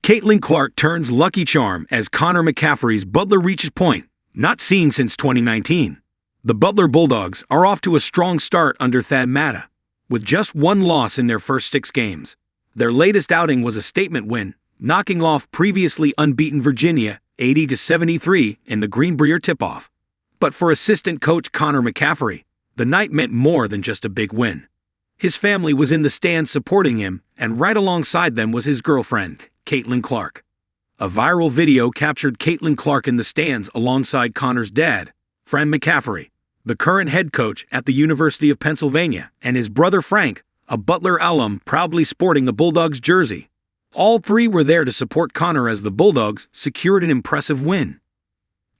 Caitlin Clark turns lucky charm as Connor McCaffery's Butler reaches point, not seen since 2019. The Butler Bulldogs are off to a strong start under Thad Matta, with just one loss in their first 6 games. Their latest outing was a statement win, knocking off previously unbeaten Virginia 80-73 in the Greenbrier Tip-Off. But for assistant coach Connor McCaffery, the night meant more than just a big win. His family was in the stands supporting him, and right alongside them was his girlfriend, Caitlin Clark. A viral video captured Caitlin Clark in the stands alongside Connor's dad, Fran McCaffery, the current head coach at the University of Pennsylvania, and his brother Frank, a Butler alum proudly sporting a Bulldogs jersey. All three were there to support Connor as the Bulldogs secured an impressive win.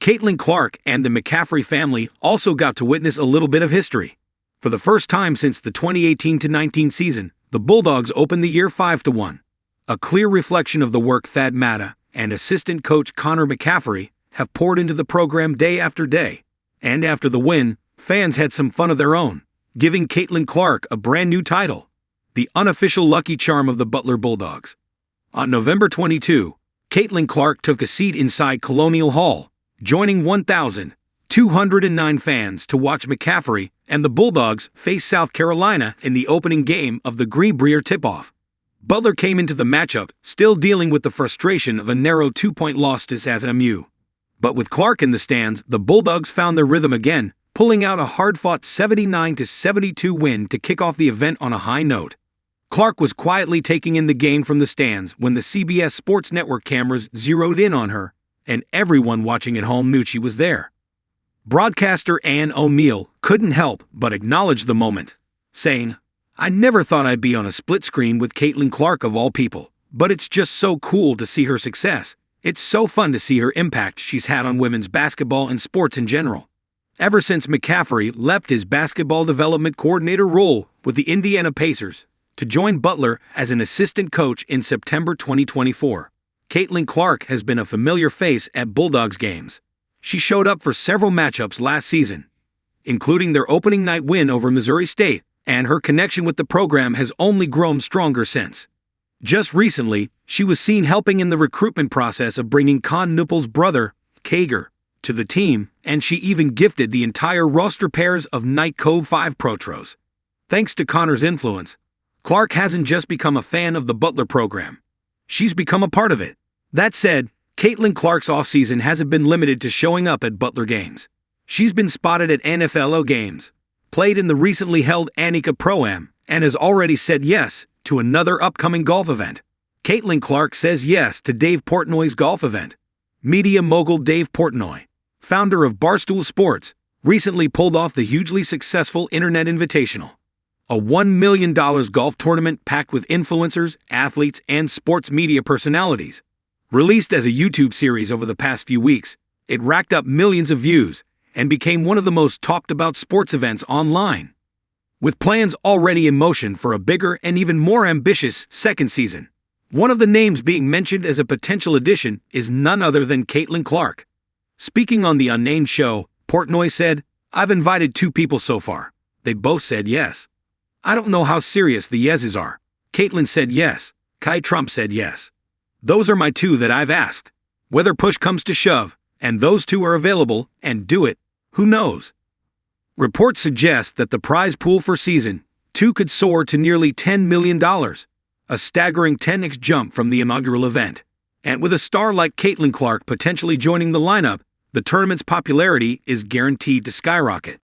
Caitlin Clark and the McCaffery family also got to witness a little bit of history. For the first time since the 2018-19 season, the Bulldogs opened the year 5-1. A clear reflection of the work Thad Matta and assistant coach Connor McCaffery have poured into the program day after day. And after the win, fans had some fun of their own, giving Caitlin Clark a brand new title, the unofficial lucky charm of the Butler Bulldogs. On November 22, Caitlin Clark took a seat inside Colonial Hall, joining 1,209 fans to watch McCaffery and the Bulldogs face South Carolina in the opening game of the Greenbrier Tip-Off. Butler came into the matchup still dealing with the frustration of a narrow 2-point loss to SMU. But with Clark in the stands, the Bulldogs found their rhythm again, pulling out a hard-fought 79-72 win to kick off the event on a high note. Clark was quietly taking in the game from the stands when the CBS Sports Network cameras zeroed in on her, and everyone watching at home knew she was there. Broadcaster Ann O'Neill couldn't help but acknowledge the moment, saying, "I never thought I'd be on a split screen with Caitlin Clark of all people, but it's just so cool to see her success. It's so fun to see her impact she's had on women's basketball and sports in general." Ever since McCaffery left his basketball development coordinator role with the Indiana Pacers to join Butler as an assistant coach in September 2024, Caitlin Clark has been a familiar face at Bulldogs games. She showed up for several matchups last season, including their opening night win over Missouri State, and her connection with the program has only grown stronger since. Just recently, she was seen helping in the recruitment process of bringing Con Nupple's brother, Kager, to the team, and she even gifted the entire roster pairs of Night Code 5 Protros. Thanks to Connor's influence, Clark hasn't just become a fan of the Butler program. She's become a part of it. That said, Caitlin Clark's offseason hasn't been limited to showing up at Butler games. She's been spotted at NFLO games, played in the recently held Annika Pro-Am, and has already said yes to another upcoming golf event. Caitlin Clark says yes to Dave Portnoy's golf event. Media mogul Dave Portnoy, founder of Barstool Sports, recently pulled off the hugely successful Internet Invitational, a $1 million golf tournament packed with influencers, athletes, and sports media personalities. Released as a YouTube series over the past few weeks, it racked up millions of views and became one of the most talked about sports events online. With plans already in motion for a bigger and even more ambitious second season, one of the names being mentioned as a potential addition is none other than Caitlin Clark. Speaking on the unnamed show, Portnoy said, "I've invited 2 people so far. They both said yes. I don't know how serious the yeses are. Caitlin said yes. Kai Trump said yes. Those are my 2 that I've asked. Whether push comes to shove, and those 2 are available and do it, who knows?" Reports suggest that the prize pool for season 2 could soar to nearly $10 million, a staggering 10x jump from the inaugural event. And with a star like Caitlin Clark potentially joining the lineup, the tournament's popularity is guaranteed to skyrocket.